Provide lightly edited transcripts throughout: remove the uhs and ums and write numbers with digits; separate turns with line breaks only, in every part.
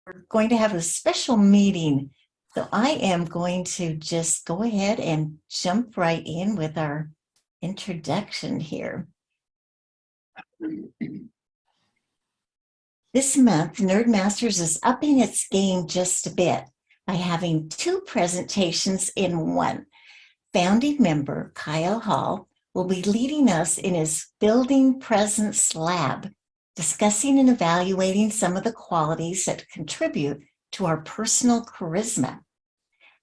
we're going to have a special meeting. So I am going to just go ahead and jump right in with our introduction here. This month, Nerdmasters is upping its game just a bit by having two presentations in one. Founding member Kyle Hall will be leading us in his Building Presence Lab, discussing and evaluating some of the qualities that contribute to our personal charisma.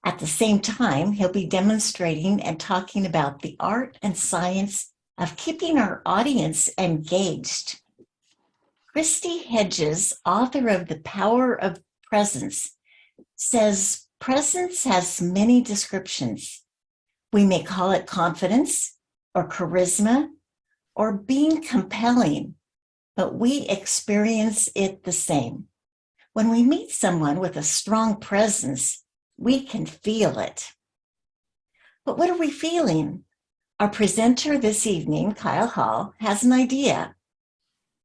At the same time, he'll be demonstrating and talking about the art and science of keeping our audience engaged. Kristi Hedges, author of The Power of Presence, says presence has many descriptions. We may call it confidence or charisma or being compelling, but we experience it the same. When we meet someone with a strong presence, we can feel it. But what are we feeling? Our presenter this evening, Kyle Hall, has an idea.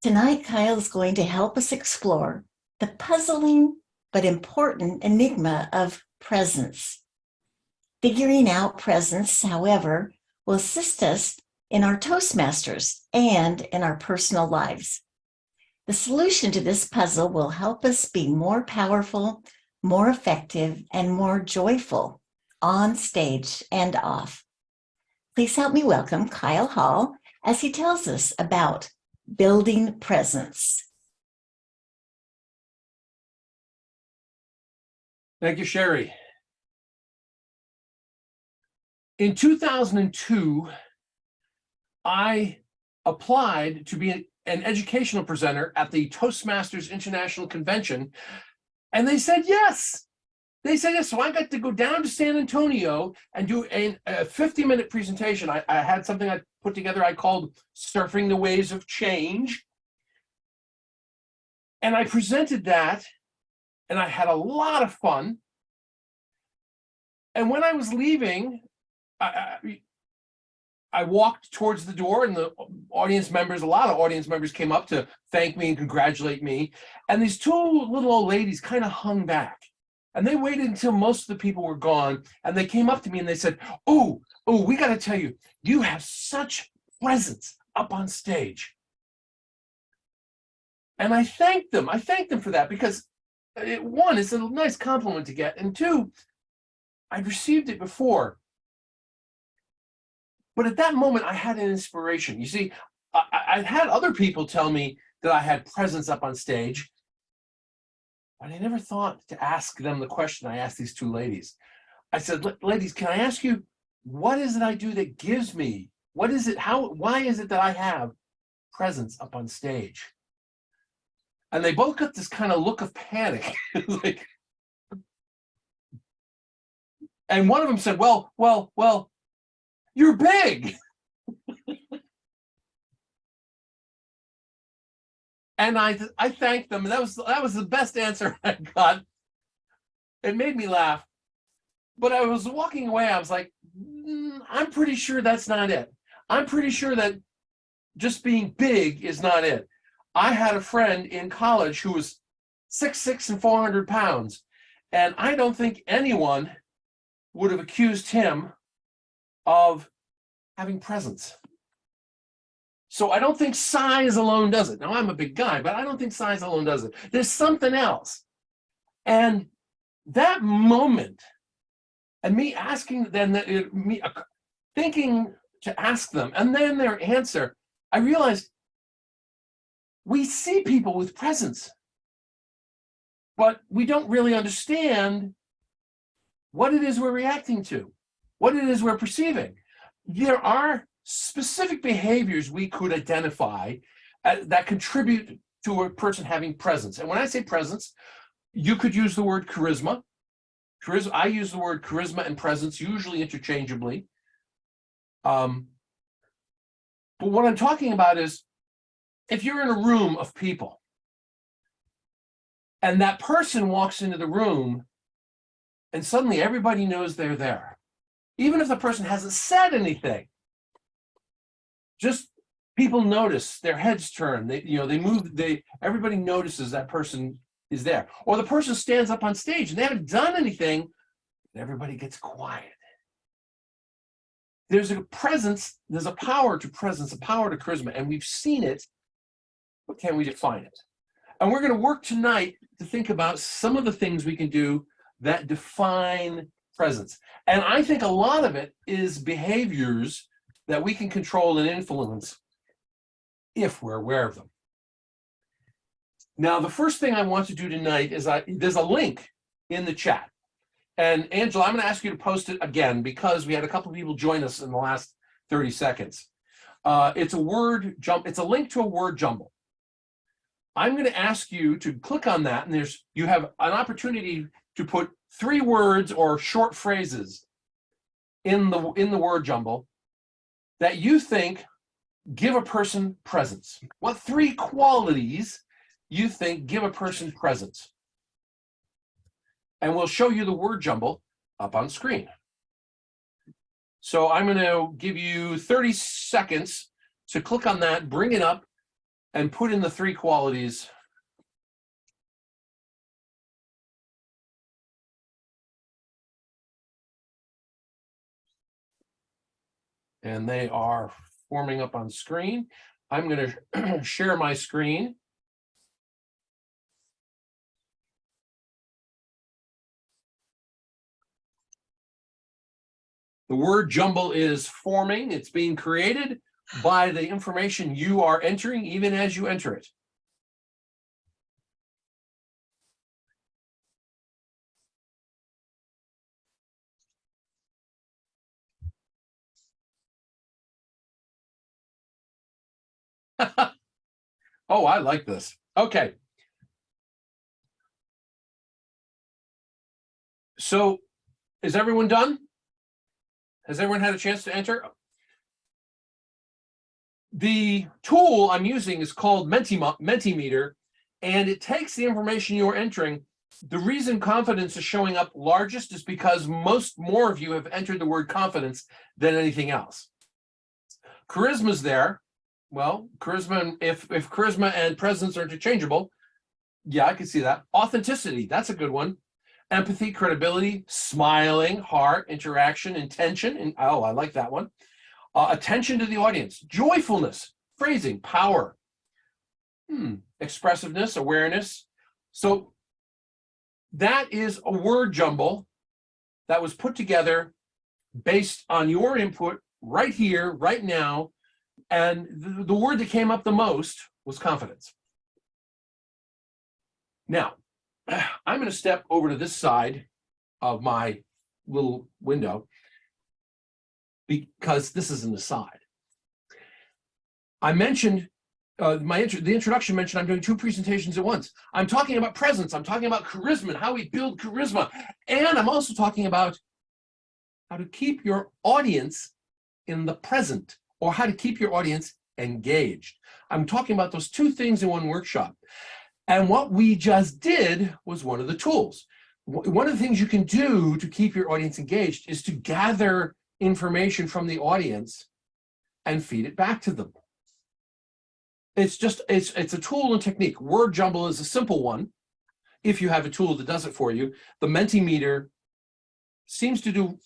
Tonight, Kyle is going to help us explore the puzzling but important enigma of presence. Figuring out presence, however, will assist us in our Toastmasters and in our personal lives. The solution to this puzzle will help us be more powerful, more effective, and more joyful on stage and off. Please help me welcome Kyle Hall as he tells us about building presence.
Thank you, Sherry. In 2002, I applied to be an educational presenter at the Toastmasters International Convention, and they said yes. They said yes. So I got to go down to San Antonio and do a 50-minute presentation. I had something I put together I called Surfing the Waves of Change. And I presented that, and I had a lot of fun. And when I was leaving, I walked towards the door, and the audience members, a lot of audience members came up to thank me and congratulate me. And these two little old ladies kind of hung back. And they waited until most of the people were gone. And they came up to me and they said, oh, we got to tell you, you have such presence up on stage. And I thanked them. I thanked them for that because, one, it's a nice compliment to get. And two, I'd received it before. But at that moment, I had an inspiration. You see, I've had other people tell me that I had presence up on stage, but I never thought to ask them the question I asked these two ladies. I said, ladies, can I ask you, what is it I do that gives me, why is it that I have presence up on stage? And they both got this kind of look of panic. And one of them said, well, you're big. And I thanked them, and that was the best answer I got. It made me laugh. But I was walking away, I was like, I'm pretty sure that's not it. I'm pretty sure that just being big is not it. I had a friend in college who was 6'6" and 400 pounds, and I don't think anyone would have accused him of having presence. So I don't think size alone does it. Now, I'm a big guy, but I don't think size alone does it. There's something else. And that moment, and me asking them, thinking to ask them, and then their answer, I realized we see people with presence, but we don't really understand what it is we're reacting to, what it is we're perceiving. There are specific behaviors we could identify that contribute to a person having presence. And when I say presence, you could use the word charisma. I use the word charisma and presence usually interchangeably. But what I'm talking about is if you're in a room of people and that person walks into the room and suddenly everybody knows they're there, even if the person hasn't said anything, just people notice, their heads turn, they move, everybody notices that person is there. Or the person stands up on stage and they haven't done anything, and everybody gets quiet. There's a presence, there's a power to presence, a power to charisma, and we've seen it, but can we define it? And we're going to work tonight to think about some of the things we can do that define presence. And I think a lot of it is behaviors that we can control and influence if we're aware of them. Now, the first thing I want to do tonight is there's a link in the chat. And Angela, I'm going to ask you to post it again because we had a couple of people join us in the last 30 seconds. It's a link to a word jumble. I'm going to ask you to click on that, and you have an opportunity to put 3 words or short phrases in the word jumble that you think give a person presence. What 3 qualities you think give a person presence? And we'll show you the word jumble up on screen. So I'm going to give you 30 seconds to click on that, bring it up, and put in the 3 qualities. And they are forming up on screen. I'm going to share my screen. The word jumble is forming. It's being created by the information you are entering, even as you enter it. Oh, I like this. Okay. So is everyone done? Has everyone had a chance to enter? The tool I'm using is called Mentimeter, and it takes the information you're entering. The reason confidence is showing up largest is because more of you have entered the word confidence than anything else. Charisma's there. Well, charisma, if charisma and presence are interchangeable, yeah, I can see that. Authenticity, that's a good one. Empathy, credibility, smiling, heart, interaction, intention, and oh, I like that one. Attention to the audience, joyfulness, phrasing, power, expressiveness, awareness. So that is a word jumble that was put together based on your input right here, right now, and the word that came up the most was confidence. Now, I'm going to step over to this side of my little window because this is an aside. I mentioned, the introduction mentioned I'm doing 2 presentations at once. I'm talking about presence, I'm talking about charisma and how we build charisma, and I'm also talking about how to keep your audience in the present, or how to keep your audience engaged. I'm talking about those 2 things in one workshop. And what we just did was one of the tools. One of the things you can do to keep your audience engaged is to gather information from the audience and feed it back to them. It's a tool and technique. Word jumble is a simple one. If you have a tool that does it for you, the Mentimeter seems to do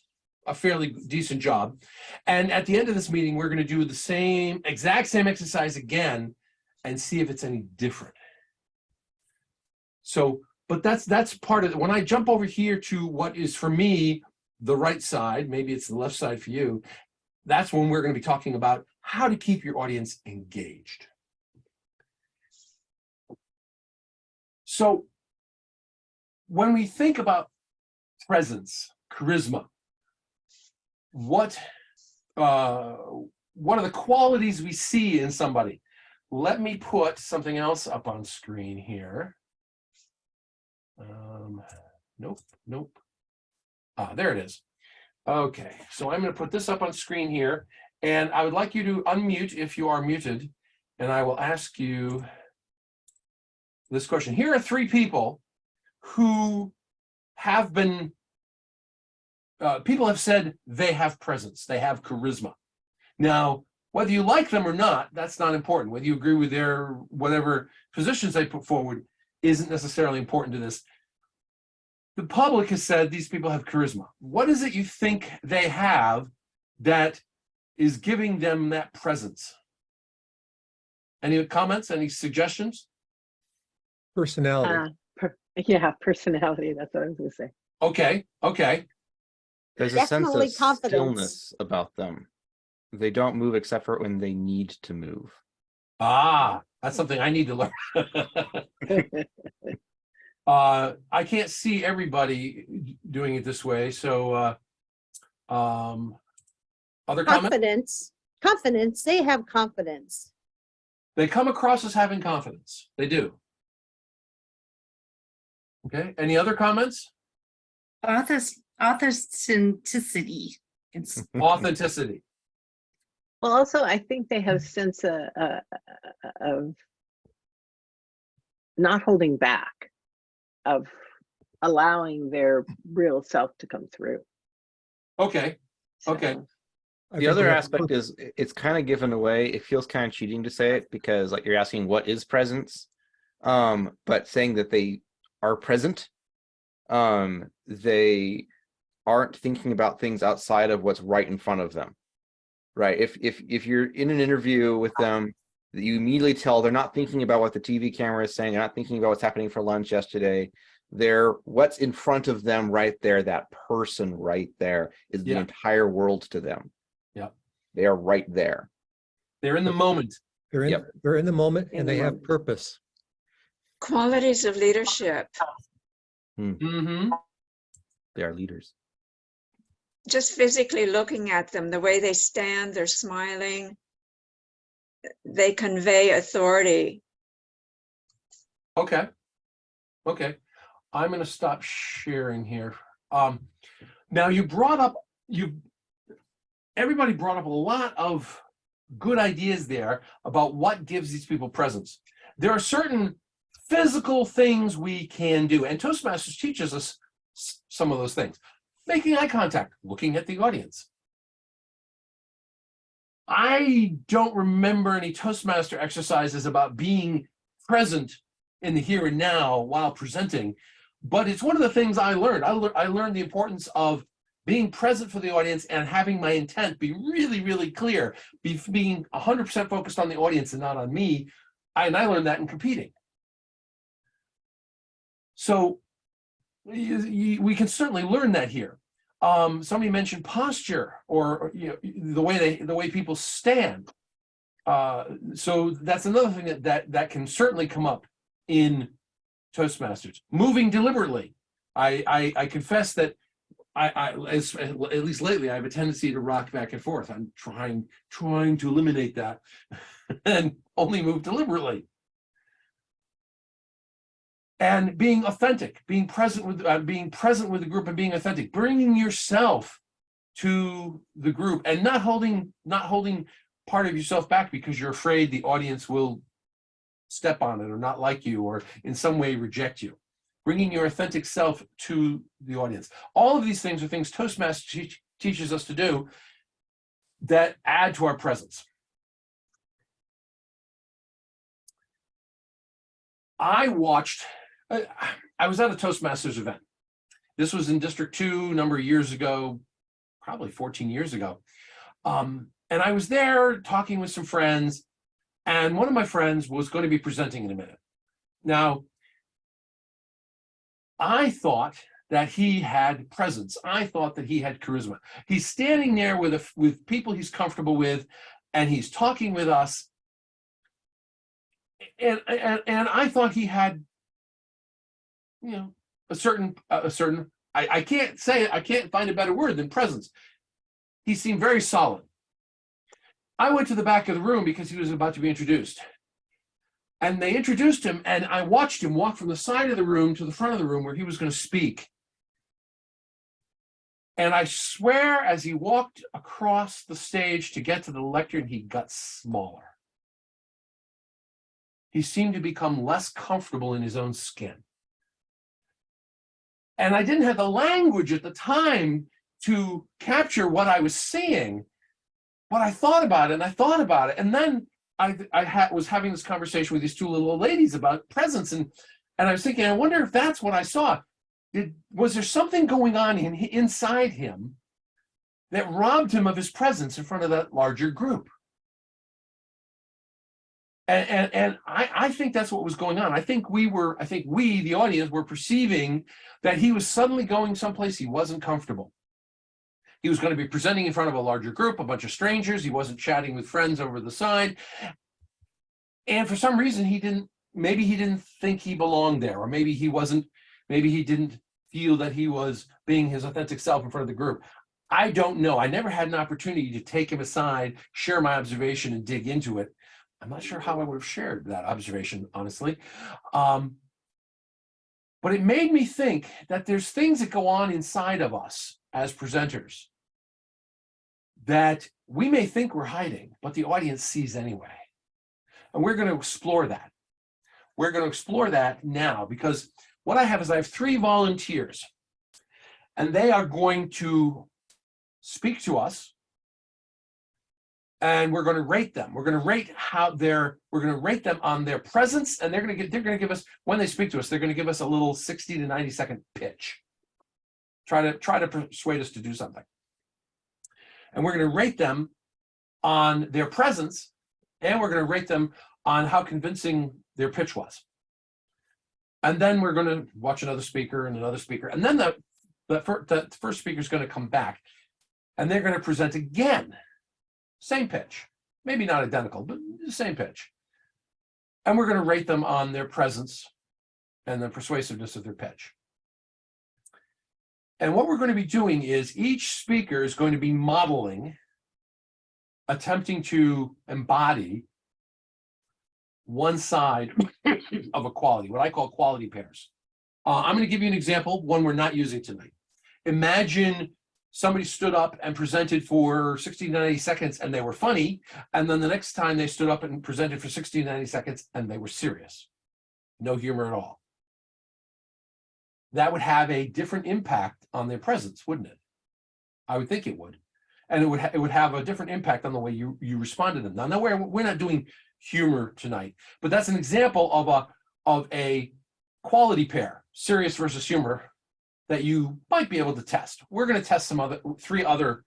a fairly decent job. And at the end of this meeting, we're going to do the exact same exercise again and see if it's any different. So, but that's part of it. When I jump over here to what is for me the right side, maybe it's the left side for you, that's when we're going to be talking about how to keep your audience engaged. So when we think about presence, charisma, what are the qualities we see in somebody? Let me put something else up on screen here. Nope. There it is. Okay, so I'm going to put this up on screen here, and I would like you to unmute if you are muted, and I will ask you this question. Here are 3 people who have been, people have said they have presence, they have charisma. Now, whether you like them or not, that's not important. Whether you agree with their whatever positions they put forward isn't necessarily important to this. The public has said these people have charisma. What is it you think they have that is giving them that presence? Any comments? Any suggestions?
Personality.
Personality. That's what I was going to say.
Okay.
There's a sense
Definitely
of
confidence.
stillness about them. They don't move except for when they need to move.
Ah, that's something I need to learn. I can't see everybody doing it this way. So, other comments?
Confidence. They have confidence.
They come across as having confidence. They do. Okay. Any other comments?
Authenticity. It's
Authenticity.
Well, also, I think they have a sense of not holding back, of allowing their real self to come through.
Okay. Okay.
So,
The other aspect is it's kind of given away. It feels kind of cheating to say it because like you're asking what is presence, but saying that they are present, they aren't thinking about things outside of what's right in front of them. Right. If you're in an interview with them, you immediately tell they're not thinking about what the TV camera is saying. They're not thinking about what's happening for lunch yesterday. They're what's in front of them right there. That person right there is the entire world to them. Yeah. They are right there.
They're in the moment.
They're in the moment and they have purpose.
Qualities of leadership.
Mm-hmm.
They are leaders.
Just physically looking at them, the way they stand, they're smiling. They convey authority.
Okay. I'm going to stop sharing here. Now everybody brought up a lot of good ideas there about what gives these people presence. There are certain physical things we can do, and Toastmasters teaches us some of those things. Making eye contact, looking at the audience. I don't remember any Toastmaster exercises about being present in the here and now while presenting, but it's one of the things I learned. I learned the importance of being present for the audience and having my intent be really, really clear, being 100% focused on the audience and not on me. And I learned that in competing. So we can certainly learn that here. Somebody mentioned posture, or the way people stand. So that's another thing that can certainly come up in Toastmasters. Moving deliberately. I confess that at least lately, I have a tendency to rock back and forth. I'm trying to eliminate that and only move deliberately. And being authentic, being present with the group and being authentic, bringing yourself to the group and not holding part of yourself back because you're afraid the audience will step on it or not like you or in some way reject you. Bringing your authentic self to the audience. All of these things are things Toastmasters teaches us to do that add to our presence. I was at a Toastmasters event. This was in District 2 a number of years ago, probably 14 years ago. And I was there talking with some friends, and one of my friends was going to be presenting in a minute. Now, I thought that he had presence. I thought that he had charisma. He's standing there with people he's comfortable with, and he's talking with us. And I thought he had, a certain I can't find a better word than presence. He seemed very solid. I went to the back of the room because he was about to be introduced. And they introduced him, and I watched him walk from the side of the room to the front of the room where he was going to speak. And I swear, as he walked across the stage to get to the lectern, he got smaller. He seemed to become less comfortable in his own skin. And I didn't have the language at the time to capture what I was seeing, but I thought about it, and I thought about it. And then I was having this conversation with these two little old ladies about presence, and And I was thinking, I wonder if that's what I saw. Was there something going on inside him that robbed him of his presence in front of that larger group? And I think that's what was going on. I think we, the audience, were perceiving that he was suddenly going someplace he wasn't comfortable. He was going to be presenting in front of a larger group, a bunch of strangers. He wasn't chatting with friends over the side. And for some reason, maybe he didn't think he belonged there, or maybe he didn't feel that he was being his authentic self in front of the group. I don't know. I never had an opportunity to take him aside, share my observation, and dig into it. I'm not sure how I would have shared that observation, honestly. But it made me think that there's things that go on inside of us as presenters that we may think we're hiding, but the audience sees anyway. And we're going to explore that. We're going to explore that now, because what I have 3 volunteers, and they are going to speak to us, and we're going to rate them. We're going to rate we're going to rate them on their presence, and they're going to give us, when they speak to us, they're going to give us a little 60 to 90 second pitch. Try to persuade us to do something. And we're going to rate them on their presence, and we're going to rate them on how convincing their pitch was. And then we're going to watch another speaker and another speaker. And then the first speaker is going to come back, and they're going to present again. Same pitch, maybe not identical, but the same pitch. And we're going to rate them on their presence and the persuasiveness of their pitch. And what we're going to be doing is each speaker is going to be modeling, attempting to embody one side of a quality, what I call quality pairs. I'm going to give you an example, one we're not using tonight. Imagine somebody stood up and presented for 60 to 90 seconds and they were funny, and then the next time they stood up and presented for 60 to 90 seconds and they were serious. No humor at all. That would have a different impact on their presence, wouldn't it? I would think it would. And it would have a different impact on the way you respond to them. Now, we're not doing humor tonight, but that's an example of a quality pair, serious versus humor, that you might be able to test. We're going to test 3 other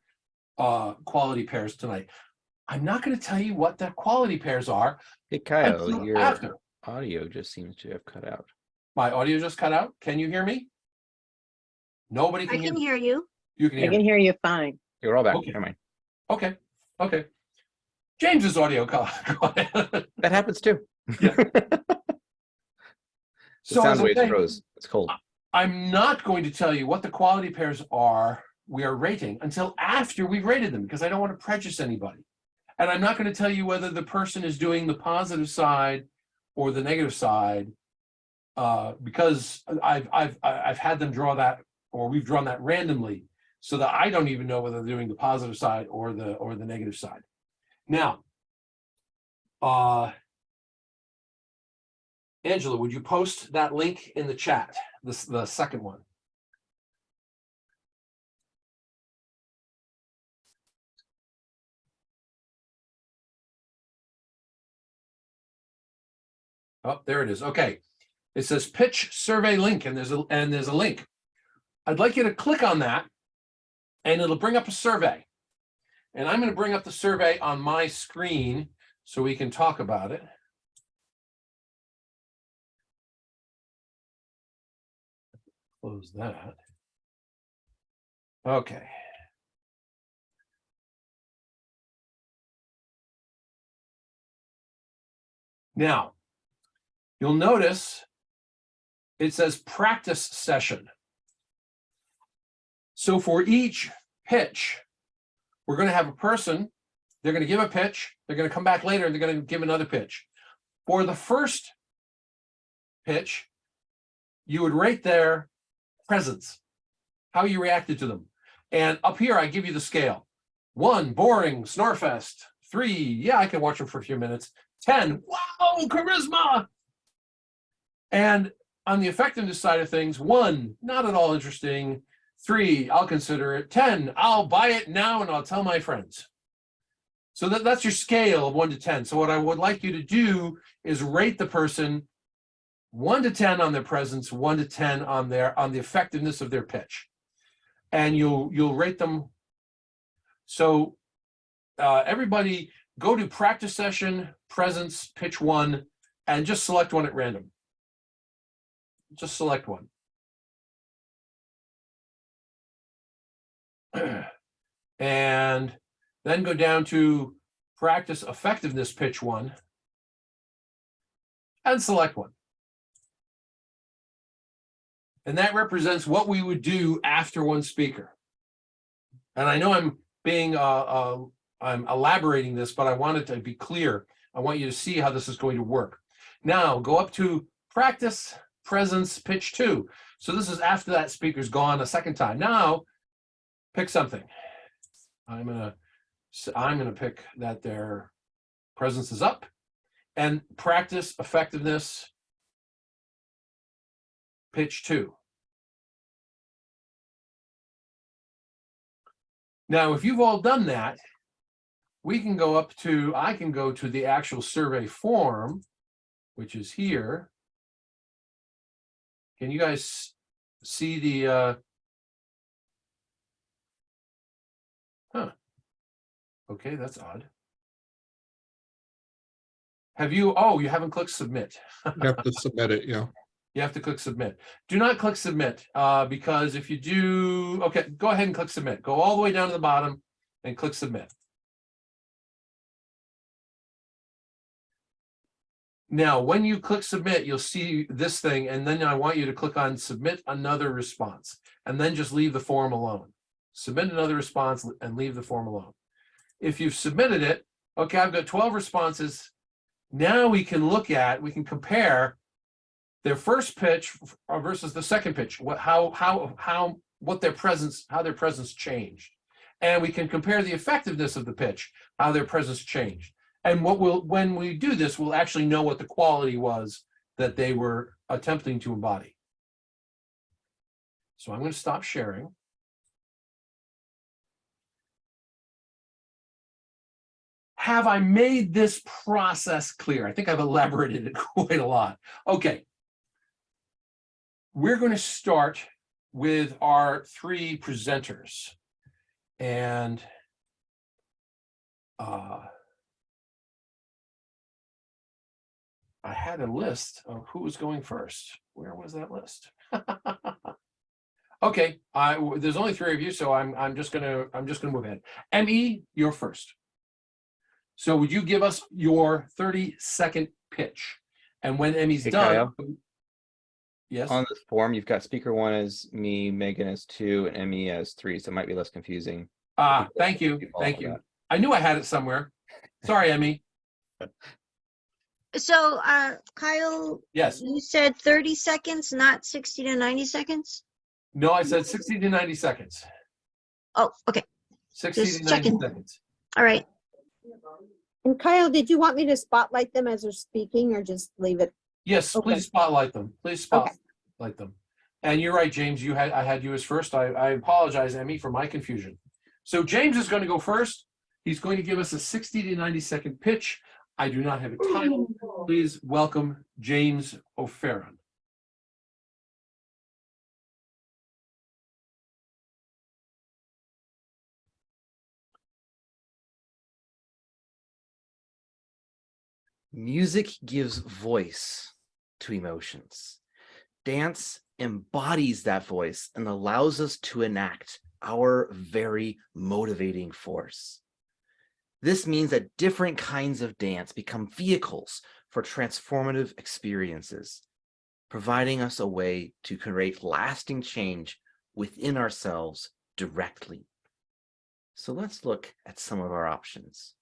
quality pairs tonight. I'm not going to tell you what the quality pairs are.
Hey, Kyle, your
after.
audio just seems to have cut out.
My audio just cut out. Can you hear me? Nobody can
I
hear
can
me.
hear you.
You can
I
hear
can
me.
hear you fine.
You're all back.
Okay.
Never mind.
Okay. James's audio cut.
That happens too.
Yeah.
The
So
sound
as I'm
waves
saying,
froze. It's cold.
I'm not going to tell you what the quality pairs are we are rating until after we've rated them, because I don't want to prejudice anybody. And I'm not going to tell you whether the person is doing the positive side or the negative side, because I've had them draw that, or we've drawn that randomly, so that I don't even know whether they're doing the positive side or the negative side. Now, Angela, would you post that link in the chat, the second one? Oh, there it is. Okay. It says pitch survey link, and there's a link. I'd like you to click on that, and it'll bring up a survey. And I'm going to bring up the survey on my screen so we can talk about it. Close that. Okay. Now, you'll notice it says practice session. So for each pitch, we're going to have a person, they're going to give a pitch, they're going to come back later and they're going to give another pitch. For the first pitch, you would rate their presence, how you reacted to them. And up here, I give you the scale. 1, boring, snorefest. 3, yeah, I can watch them for a few minutes. 10, wow, charisma. And on the effectiveness side of things, 1, not at all interesting. 3, I'll consider it. 10, I'll buy it now and I'll tell my friends. So that's your scale of 1 to 10. So what I would like you to do is rate the person 1 to 10 on their presence, 1 to 10 on the effectiveness of their pitch. And you'll rate them. So everybody go to practice session, presence, pitch 1, and just select one at random. Just select one. And then go down to practice effectiveness, pitch 1, and select one. And that represents what we would do after one speaker. And I know I'm being I'm elaborating this, but I want it to be clear. I want you to see how this is going to work. Now go up to practice presence pitch 2. So this is after that speaker's gone a second time. Now pick something. I'm gonna pick that their presence is up, and practice effectiveness pitch 2. Now, if you've all done that, I can go to the actual survey form, which is here. Can you guys see the, okay, that's odd. You haven't clicked submit.
You have to submit it, yeah.
You have to click submit. Do not click submit because if you do, okay, go ahead and click submit. Go all the way down to the bottom and click submit. Now, when you click submit, you'll see this thing, and then I want you to click on submit another response, and then just leave the form alone. Submit another response and leave the form alone. If you've submitted it, okay, I've got 12 responses. Now we can compare their first pitch versus the second pitch, how their presence changed. And we can compare the effectiveness of the pitch, how their presence changed. And when we do this, we'll actually know what the quality was that they were attempting to embody. So I'm going to stop sharing. Have I made this process clear? I think I've elaborated it quite a lot. Okay. We're going to start with our 3 presenters. And I had a list of who was going first. Where was that list? Okay, there's only 3 of you, so I'm just gonna move ahead. ME, you're first. So would you give us your 30-second pitch? And when Emmy's
Hey,
done,
Kyle.
yes.
On this form, you've got speaker 1 as me, Megan as 2, and Emmy as 3, so it might be less confusing.
Thank you. Thank you. I knew I had it somewhere. Sorry, Emmy.
So, Kyle,
Yes.
you said 30 seconds, not 60 to 90 seconds?
No, I said 60 to 90 seconds.
Oh, okay.
60
Just
to 90
checking.
seconds.
All right.
And Kyle, did you want me to spotlight them as they're speaking or just leave it?
Yes,
Okay.
please spotlight them. Please spotlight them. And you're right, James. I had you as first. I apologize, Emmy, for my confusion. So James is going to go first. He's going to give us a 60 to 90-second pitch. I do not have a title. Please welcome James O'Farron.
Music gives voice to emotions. Dance embodies that voice and allows us to enact our very motivating force. This means that different kinds of dance become vehicles for transformative experiences, providing us a way to create lasting change within ourselves directly. So let's look at some of our options.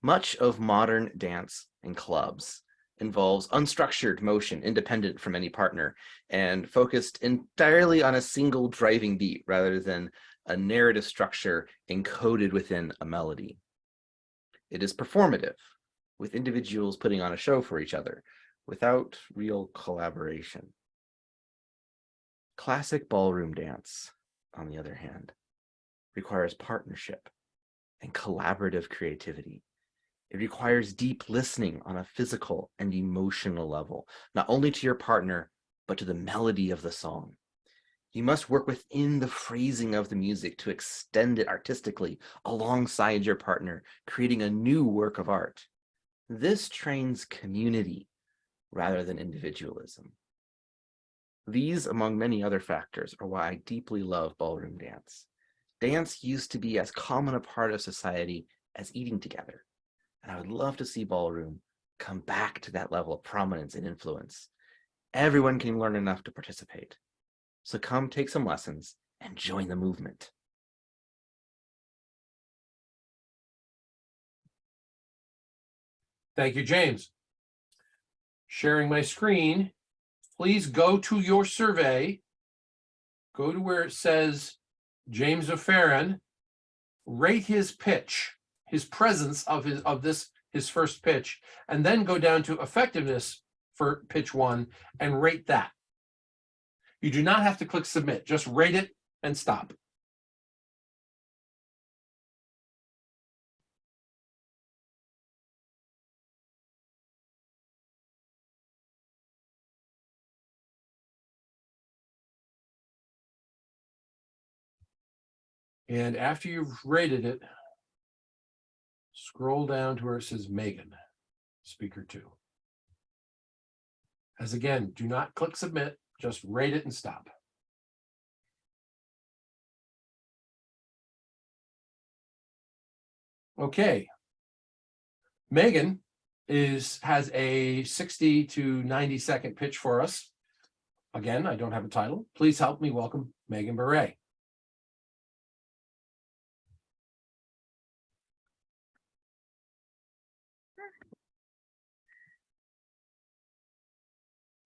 Much of modern dance in clubs involves unstructured motion independent from any partner and focused entirely on a single driving beat rather than a narrative structure encoded within a melody. It is performative, with individuals putting on a show for each other without real collaboration. Classic ballroom dance, on the other hand, requires partnership and collaborative creativity. It requires deep listening on a physical and emotional level, not only to your partner, but to the melody of the song. You must work within the phrasing of the music to extend it artistically alongside your partner, creating a new work of art. This trains community rather than individualism. These, among many other factors, are why I deeply love ballroom dance. Dance used to be as common a part of society as eating together. And I would love to see ballroom come back to that level of prominence and influence. Everyone can learn enough to participate. So come take some lessons and join the movement.
Thank you, James. Sharing my screen. Please go to your survey. Go to where it says James O'Farron. Rate his pitch, his presence of his first pitch, and then go down to effectiveness for pitch 1 and rate that. You do not have to click submit, just rate it and stop. And after you've rated it, scroll down to where it says Megan, speaker 2. As again, do not click submit, just rate it and stop. Okay. Megan has a 60 to 90-second pitch for us. Again, I don't have a title. Please help me welcome Megan Beret.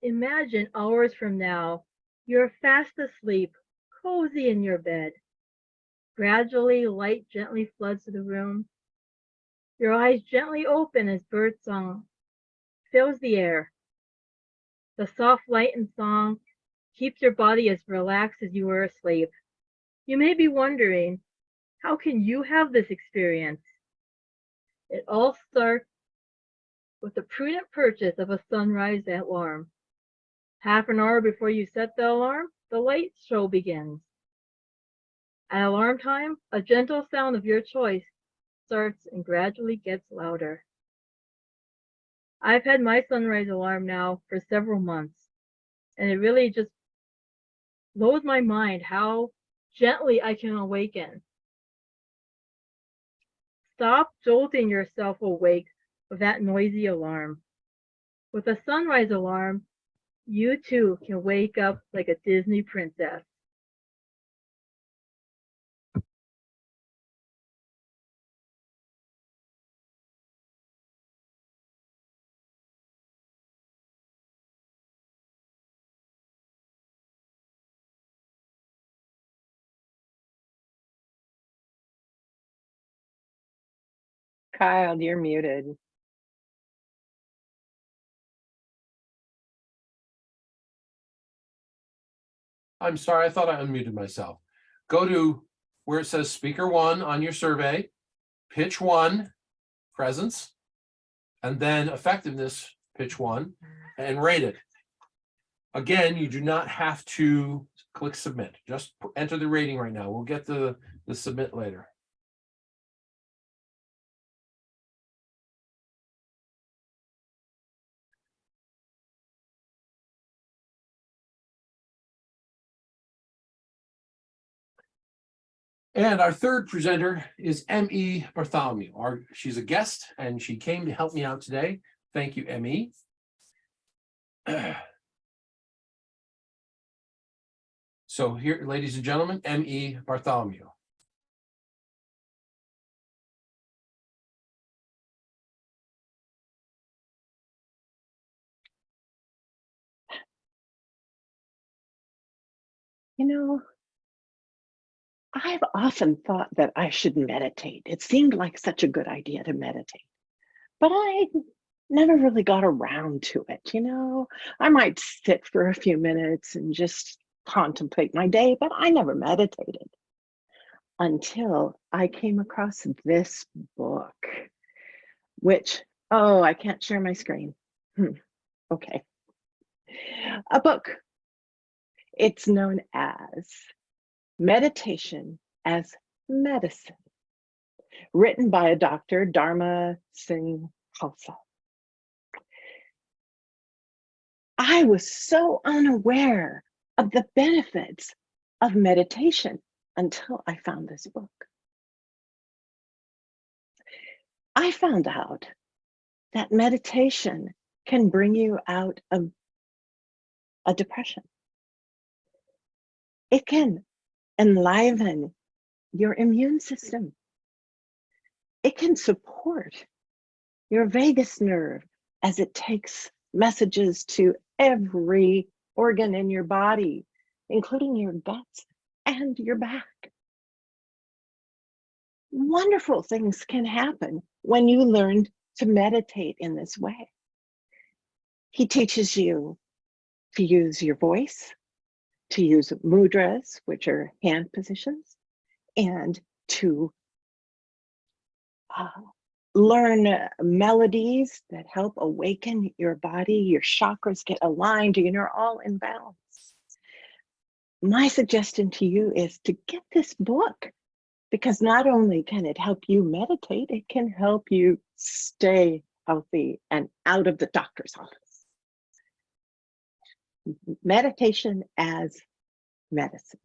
Imagine hours from now, you're fast asleep, cozy in your bed. Gradually, light gently floods the room. Your eyes gently open as birdsong fills the air. The soft light and song keeps your body as relaxed as you were asleep. You may be wondering, how can you have this experience? It all starts with the prudent purchase of a sunrise alarm. Half an hour before you set the alarm, the light show begins. At alarm time, a gentle sound of your choice starts and gradually gets louder. I've had my sunrise alarm now for several months, and it really just blows my mind how gently I can awaken. Stop jolting yourself awake with that noisy alarm. With a sunrise alarm, you too can wake up like a Disney princess.
Kyle, you're muted.
I'm sorry, I thought I unmuted myself. Go to where it says speaker 1 on your survey, pitch 1, presence, and then effectiveness, pitch 1, and rate it. Again, you do not have to click submit. Just enter the rating right now. We'll get the submit later. And our third presenter is M.E. Bartholomew. She's a guest, and she came to help me out today. Thank you, M.E. So here, ladies and gentlemen, M.E. Bartholomew.
You know, I've often thought that I should meditate. It seemed like such a good idea to meditate, but I never really got around to it. I might sit for a few minutes and just contemplate my day, but I never meditated until I came across this book. which, oh, I can't share my screen. Okay. A book. It's known as Meditation as Medicine, written by a Dr. Dharma Singh Khalsa. I was so unaware of the benefits of meditation until I found this book. I found out that meditation can bring you out of a depression. It can enliven your immune system. It can support your vagus nerve as it takes messages to every organ in your body, including your guts and your back. Wonderful things can happen when you learn to meditate in this way. He teaches you to use your voice, to use mudras, which are hand positions, and to learn melodies that help awaken your body. Your chakras get aligned, and you're all in balance. My suggestion to you is to get this book, because not only can it help you meditate, it can help you stay healthy and out of the doctor's office. Meditation as Medicine.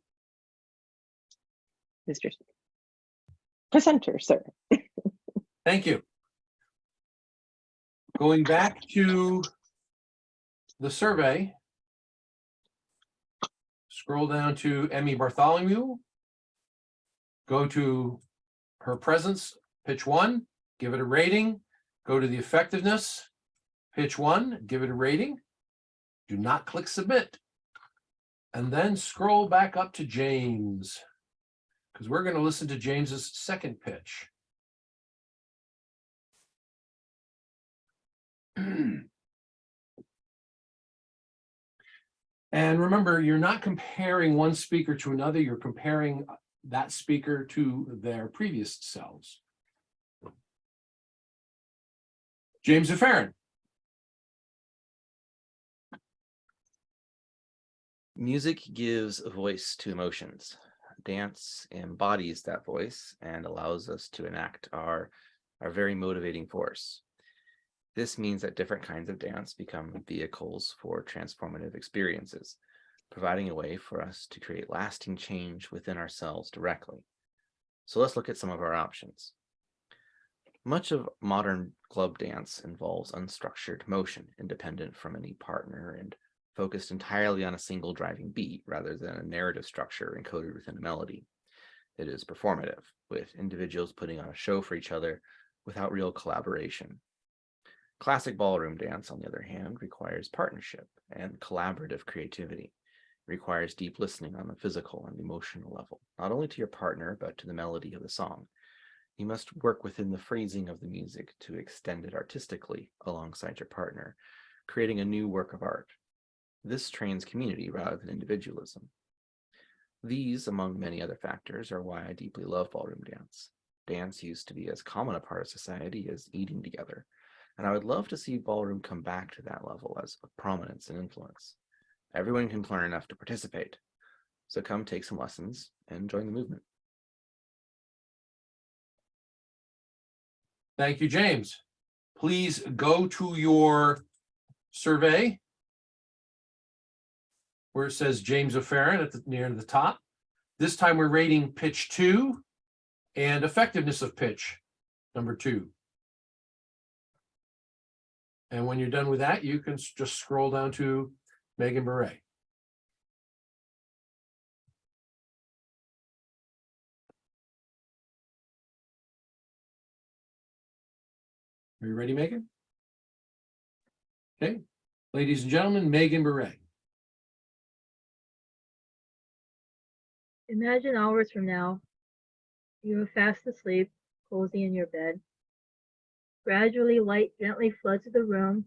Mr. Presenter, sir.
Thank you. Going back to the survey, scroll down to Emmy Bartholomew, go to her presence, pitch 1, give it a rating, go to the effectiveness, pitch 1, give it a rating, do not click submit, and then scroll back up to James, because we're going to listen to James's second pitch. And remember, you're not comparing one speaker to another, you're comparing that speaker to their previous selves. James Zaffarin.
Music gives a voice to emotions. Dance embodies that voice and allows us to enact our very motivating force. This means that different kinds of dance become vehicles for transformative experiences, providing a way for us to create lasting change within ourselves directly. So let's look at some of our options. Much of modern club dance involves unstructured motion, independent from any partner and focused entirely on a single driving beat rather than a narrative structure encoded within a melody. It is performative, with individuals putting on a show for each other without real collaboration. Classic ballroom dance, on the other hand, requires partnership and collaborative creativity. It requires deep listening on the physical and emotional level, not only to your partner, but to the melody of the song. You must work within the phrasing of the music to extend it artistically alongside your partner, creating a new work of art. This trains community rather than individualism. These, among many other factors, are why I deeply love ballroom dance. Dance used to be as common a part of society as eating together, and I would love to see ballroom come back to that level as of prominence and influence. Everyone can learn enough to participate, so come take some lessons and join the movement.
Thank you, James. Please go to your survey where it says James Zaffarin at near the top. This time we're rating pitch 2 and effectiveness of pitch number 2. And when you're done with that, you can just scroll down to Megan Beret. Are you ready, Megan? Okay. Ladies and gentlemen, Megan Beret.
Imagine hours from now, you are fast asleep, cozy in your bed. Gradually, light gently floods the room,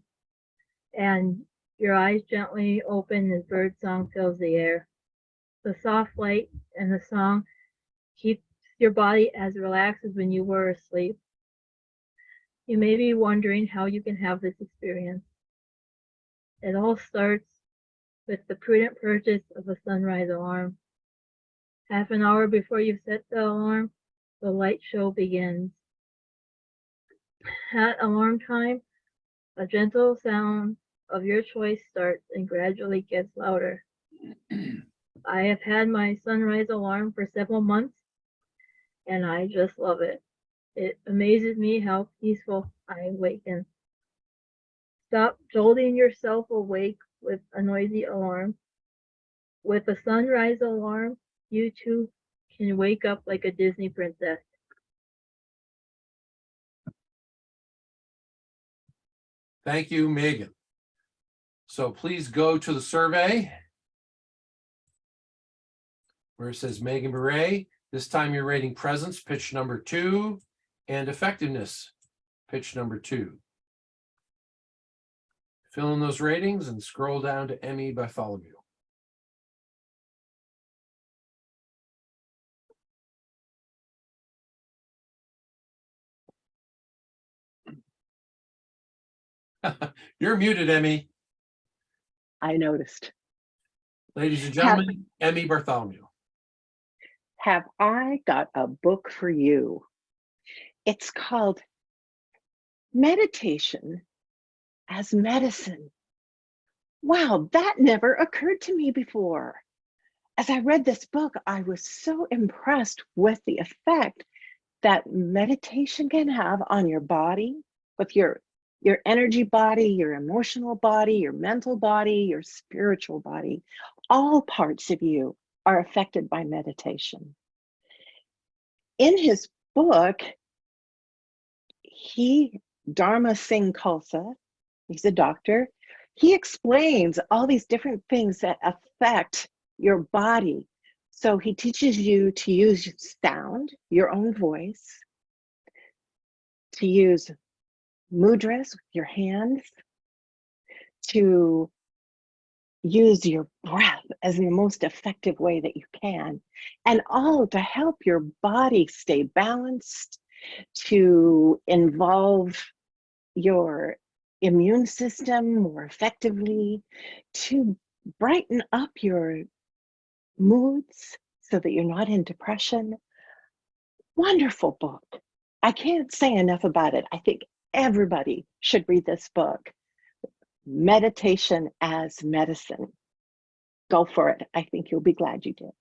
and your eyes gently open as bird song fills the air. The soft light and the song keeps your body as relaxed as when you were asleep. You may be wondering how you can have this experience. It all starts with the prudent purchase of a sunrise alarm. Half an hour before you set the alarm, the light show begins. At alarm time, a gentle sound of your choice starts and gradually gets louder. I have had my sunrise alarm for several months, and I just love it. It amazes me how peaceful I awaken. Stop jolting yourself awake with a noisy alarm. With a sunrise alarm, you too can wake up like a Disney princess.
Thank you, Megan. So please go to the survey where it says Megan Beret. This time you're rating presence, pitch number 2, and effectiveness, pitch number 2. Fill in those ratings and scroll down to Emmy Bartholomew. You're muted, Emmy.
I noticed.
Ladies and gentlemen, Emmy Bartholomew.
Have I got a book for you? It's called Meditation as Medicine. Wow, that never occurred to me before. As I read this book, I was so impressed with the effect that meditation can have on your body, with your energy body, your emotional body, your mental body, your spiritual body. All parts of you are affected by meditation. In his book, Dharma Singh Khalsa, he's a doctor, he explains all these different things that affect your body. So he teaches you to use sound, your own voice, to use mudras with your hands, to use your breath as the most effective way that you can, and all to help your body stay balanced, to involve your immune system more effectively, to brighten up your moods so that you're not in depression. Wonderful book. I can't say enough about it. I think everybody should read this book, Meditation as Medicine. Go for it. I think you'll be glad you did.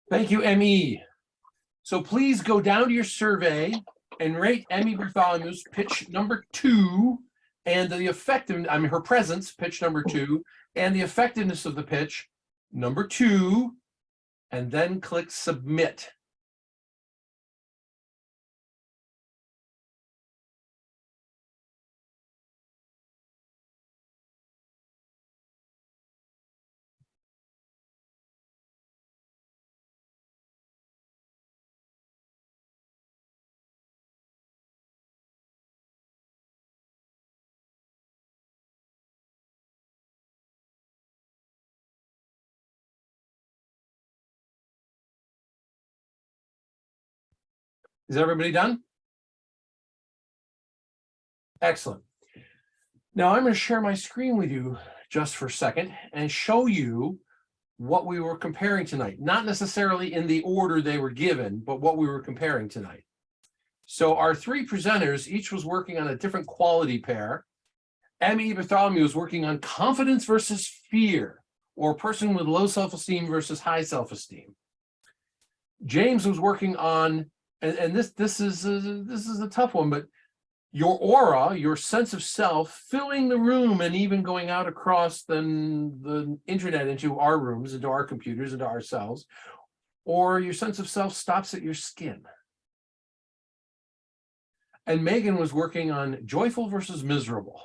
Thank you, Emmy. So please go down to your survey and rate Emmy Bartholomew's pitch number 2 and the effectiveness, her presence, pitch number 2, and the effectiveness of the pitch, number 2, and then click submit. Is everybody done? Excellent. Now I'm going to share my screen with you just for a second and show you what we were comparing tonight. Not necessarily in the order they were given, but what we were comparing tonight. So our 3 presenters, each was working on a different quality pair. Emmy Bartholomew was working on confidence versus fear, or person with low self-esteem versus high self-esteem. James was working on, and this is a tough one, but your aura, your sense of self, filling the room and even going out across the internet into our rooms, into our computers, into ourselves, or your sense of self stops at your skin. And Megan was working on joyful versus miserable.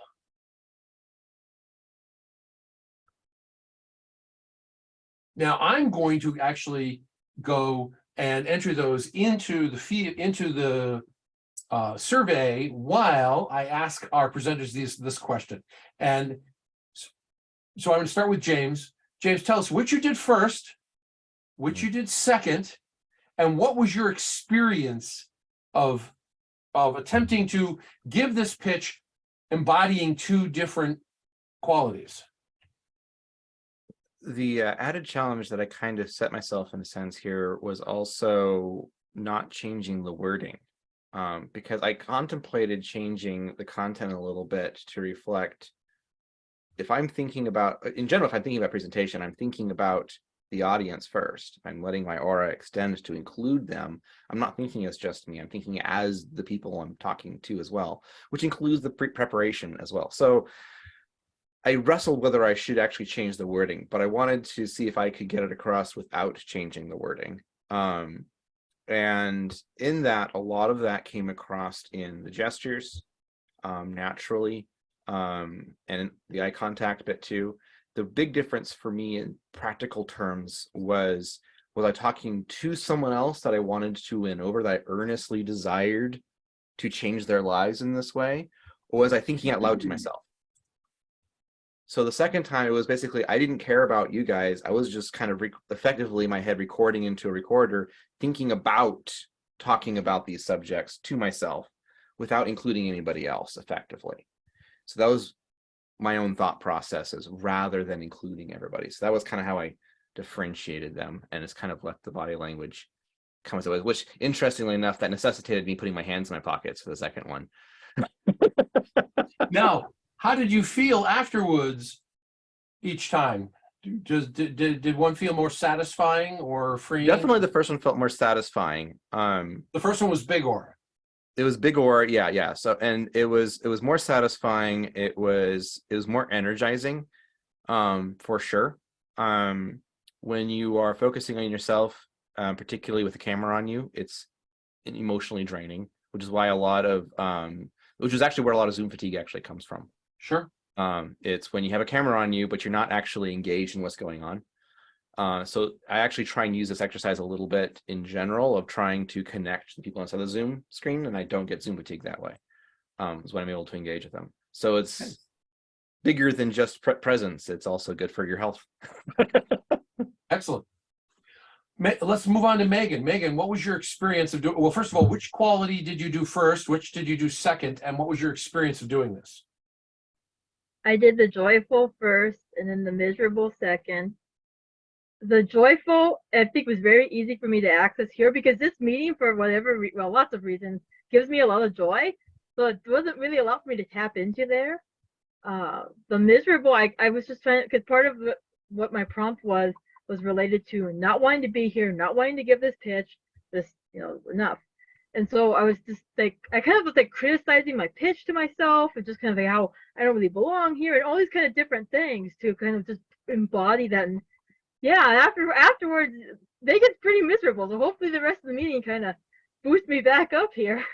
Now I'm going to actually go and enter those into the survey while I ask our presenters this question. And so I'm going to start with James. James, tell us what you did first, what you did second, and what was your experience of attempting to give this pitch embodying two different qualities?
The added challenge that I kind of set myself in a sense here was also not changing the wording, because I contemplated changing the content a little bit to reflect, if I'm thinking about, in general, if I'm thinking about presentation, I'm thinking about the audience first. I'm letting my aura extend to include them. I'm not thinking as just me. I'm thinking as the people I'm talking to as well, which includes the preparation as well. So I wrestled whether I should actually change the wording, but I wanted to see if I could get it across without changing the wording. And in that, a lot of that came across in the gestures, naturally, and the eye contact bit too. The big difference for me in practical terms was I talking to someone else that I wanted to win over, that I earnestly desired to change their lives in this way, or was I thinking out loud to myself? So the second time, it was basically, I didn't care about you guys. I was just kind of effectively in my head recording into a recorder, thinking about talking about these subjects to myself without including anybody else effectively. So that was my own thought processes rather than including everybody. So that was kind of how I differentiated them, and it's kind of let the body language come as it was, which interestingly enough, that necessitated me putting my hands in my pockets for the second one.
Now, how did you feel afterwards each time? Did one feel more satisfying or freeing?
Definitely the first one felt more satisfying.
The first one was big aura.
It was big aura, yeah. So, and it was more satisfying. It was more energizing, for sure. When you are focusing on yourself, particularly with the camera on you, it's emotionally draining, which is why which is actually where a lot of Zoom fatigue actually comes from.
Sure.
It's when you have a camera on you, but you're not actually engaged in what's going on. So I actually try and use this exercise a little bit in general of trying to connect the people inside the Zoom screen, and I don't get Zoom fatigue that way. Is when I'm able to engage with them. So it's bigger than just presence. It's also good for your health.
Excellent. Let's move on to Megan. Megan, what was your experience of doing? Well, first of all, which quality did you do first? Which did you do second? And what was your experience of doing this?
I did the joyful first and then the miserable second. The joyful, I think, was very easy for me to access here because this meeting, for whatever, lots of reasons, gives me a lot of joy. So it wasn't really a lot for me to tap into there. The miserable, I was just trying, because part of what my prompt was related to not wanting to be here, not wanting to give this pitch, enough. And so I was just like, I kind of was like criticizing my pitch to myself and just kind of like how I don't really belong here and all these kind of different things to kind of just embody that. And yeah, afterwards, they get pretty miserable. So hopefully the rest of the meeting kind of boosts me back up here.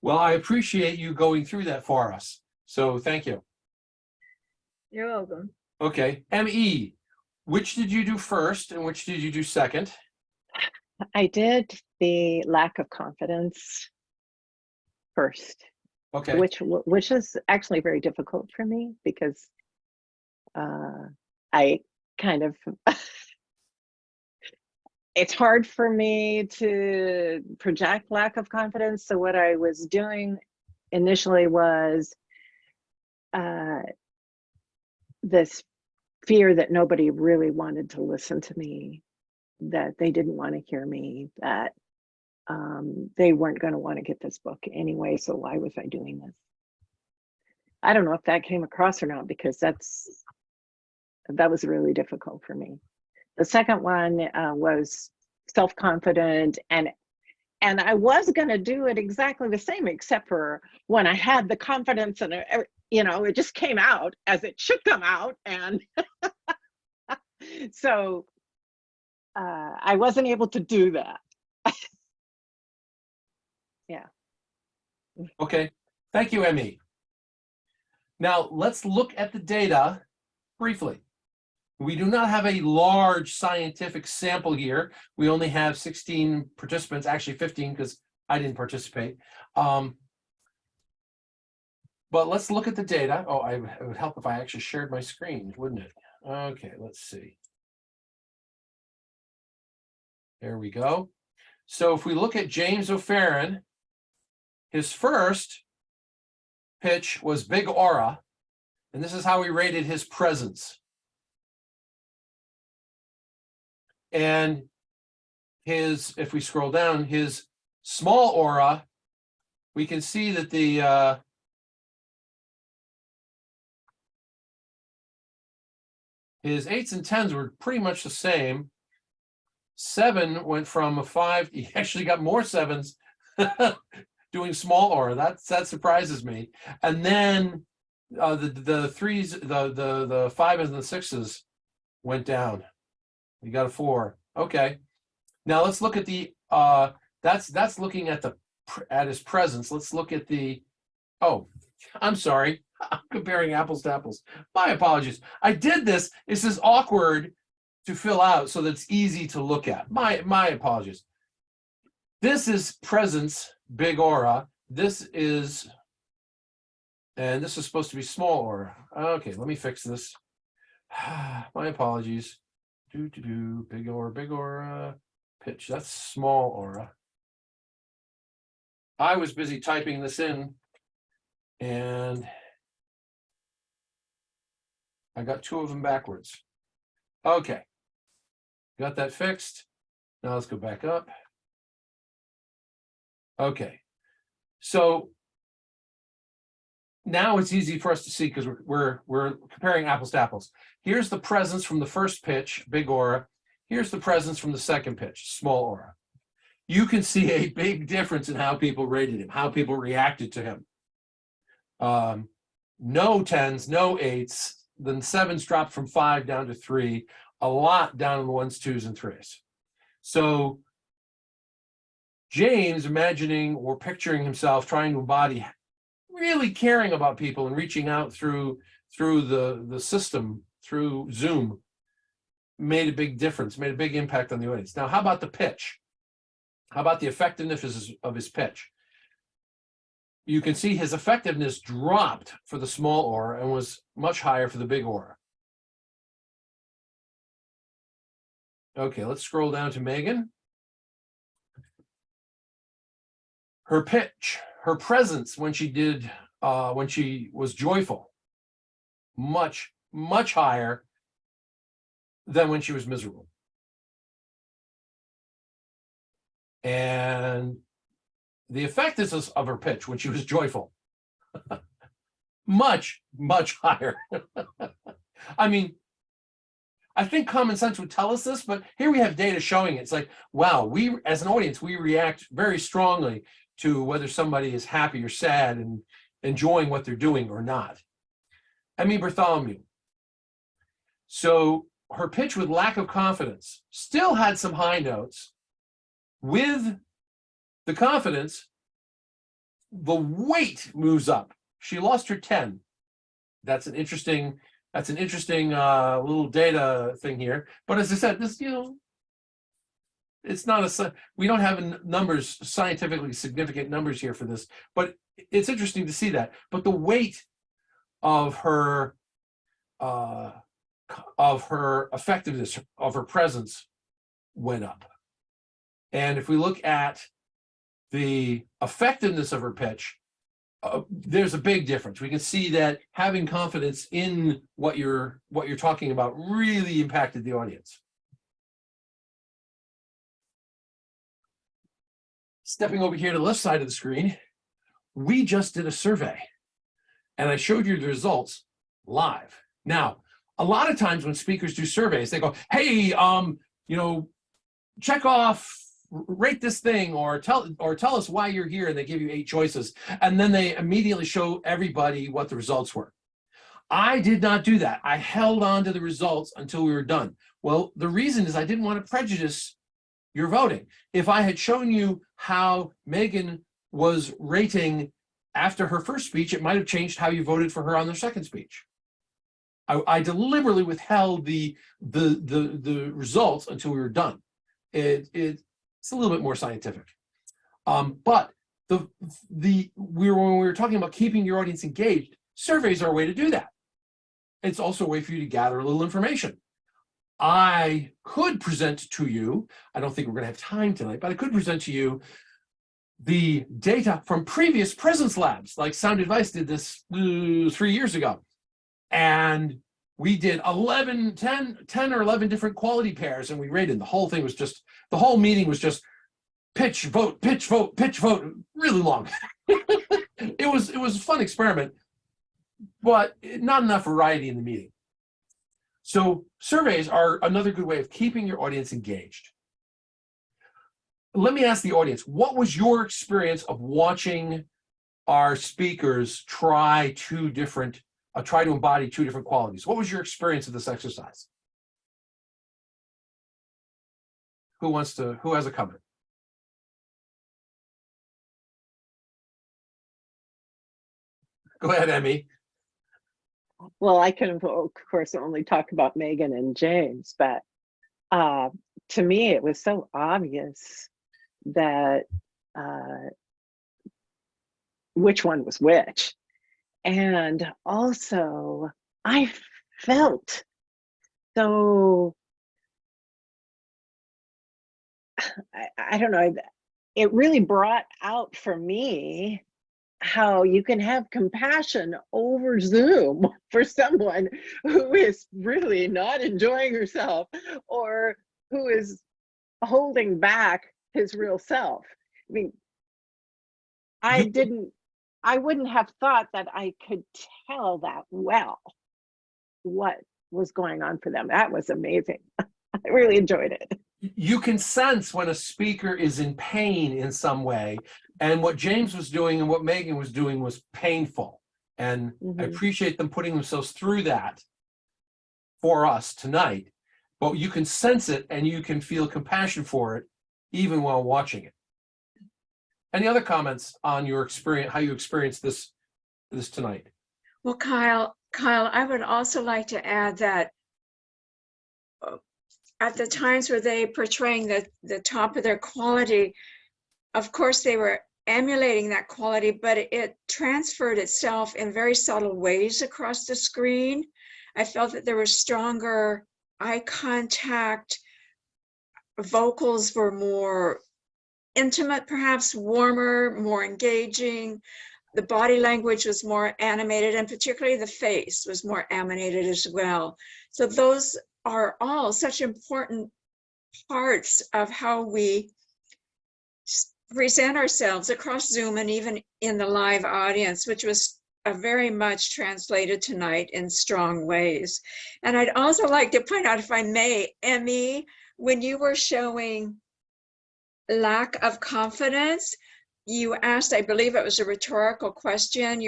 Well, I appreciate you going through that for us. So thank you.
You're welcome.
Okay. ME, which did you do first and which did you do second?
I did the lack of confidence first.
Okay.
Which is actually very difficult for me because I kind of it's hard for me to project lack of confidence. So what I was doing initially was this fear that nobody really wanted to listen to me, that they didn't want to hear me, that they weren't going to want to get this book anyway, so why was I doing this? I don't know if that came across or not, because that was really difficult for me. The second one was self-confident, and I was going to do it exactly the same, except for when I had the confidence and it just came out as it should come out, and so I wasn't able to do that. Yeah.
Okay. Thank you, Emmy. Now let's look at the data briefly. We do not have a large scientific sample here. We only have 16 participants, actually 15 because I didn't participate. But let's look at the data. Oh, it would help if I actually shared my screen, wouldn't it? Okay, let's see. There we go. So if we look at James O'Farron, his first pitch was Big Aura, and this is how we rated his presence. And his, if we scroll down, his small aura, we can see that the his 8s and 10s were pretty much the same. 7 went from a 5, he actually got more 7s doing small aura. That surprises me. And then the 3s, the 5s and the 6s went down. You got a 4. Okay. Now let's look at the that's looking at his presence. Let's look at the, oh, I'm sorry. I'm comparing apples to apples. My apologies. I did this. This is awkward to fill out so that it's easy to look at. My apologies. This is presence, big aura. This is, and this is supposed to be small aura. Okay, let me fix this. My apologies. Big aura, pitch. That's small aura. I was busy typing this in, and I got 2 of them backwards. Okay, got that fixed. Now let's go back up. Okay, so now it's easy for us to see because we're comparing apples to apples. Here's the presence from the first pitch, big aura. Here's the presence from the second pitch, small aura. You can see a big difference in how people rated him, how people reacted to him. No 10s, no 8s. Then 7s dropped from 5 down to 3. A lot down in the 1s, 2s, and 3s. So James, imagining or picturing himself trying to embody really caring about people and reaching out through the system, through Zoom, made a big difference, made a big impact on the audience. Now, how about the pitch? How about the effectiveness of his pitch? You can see his effectiveness dropped for the small aura and was much higher for the big aura. Okay, let's scroll down to Megan. Her pitch, her presence when she was joyful, much higher than when she was miserable. And the effectiveness of her pitch when she was joyful, much higher. I mean, I think common sense would tell us this, but here we have data showing it. It's like, wow, we as an audience, we react very strongly to whether somebody is happy or sad and enjoying what they're doing or not. Emmy Bartholomew. So her pitch with lack of confidence still had some high notes. With the confidence, the weight moves up. She lost her 10. That's an interesting little data thing here. But as I said, this, it's not we don't have numbers, scientifically significant numbers here for this, but it's interesting to see that. But the weight of her effectiveness, of her presence went up. And if we look at the effectiveness of her pitch, there's a big difference. We can see that having confidence in what you're talking about really impacted the audience. Stepping over here to the left side of the screen, we just did a survey, and I showed you the results live. Now, a lot of times when speakers do surveys, they go, "Hey, check off, rate this thing, or tell us why you're here," and they give you 8 choices, and then they immediately show everybody what the results were. I did not do that. I held on to the results until we were done. Well, the reason is I didn't want to prejudice your voting. If I had shown you how Megan was rating after her first speech, it might have changed how you voted for her on their second speech. I deliberately withheld the results until we were done. It's a little bit more scientific. But when we were talking about keeping your audience engaged, surveys are a way to do that. It's also a way for you to gather a little information. I could present to you, I don't think we're going to have time tonight, but I could present to you the data from previous presence labs, like Sound Advice did this 3 years ago. And we did 10 or 11 different quality pairs, and we rated. The whole thing was just, the whole meeting was just pitch, vote, pitch, vote, pitch, vote, really long. It was a fun experiment, but not enough variety in the meeting. So surveys are another good way of keeping your audience engaged. Let me ask the audience, what was your experience of watching our speakers try to embody 2 different qualities? What was your experience of this exercise? Who has a comment? Go ahead, Emmy.
Well, I can, of course, only talk about Megan and James, but to me, it was so obvious that which one was which. And also, I felt so, I don't know, it really brought out for me how you can have compassion over Zoom for someone who is really not enjoying herself or who is holding back his real self. I mean, I wouldn't have thought that I could tell that well what was going on for them. That was amazing. I really enjoyed it.
You can sense when a speaker is in pain in some way, and what James was doing and what Megan was doing was painful. And I appreciate them putting themselves through that for us tonight, but you can sense it and you can feel compassion for it even while watching it. Any other comments on your experience, how you experienced this tonight?
Well, Kyle, I would also like to add that at the times where they portraying the top of their quality, of course they were emulating that quality, but it transferred itself in very subtle ways across the screen. I felt that there was stronger eye contact, vocals were more intimate, perhaps warmer, more engaging. The body language was more animated, and particularly the face was more animated as well. So those are all such important parts of how we present ourselves across Zoom and even in the live audience, which was very much translated tonight in strong ways. And I'd also like to point out, if I may, Emmy, when you were showing lack of confidence, you asked, I believe it was a rhetorical question,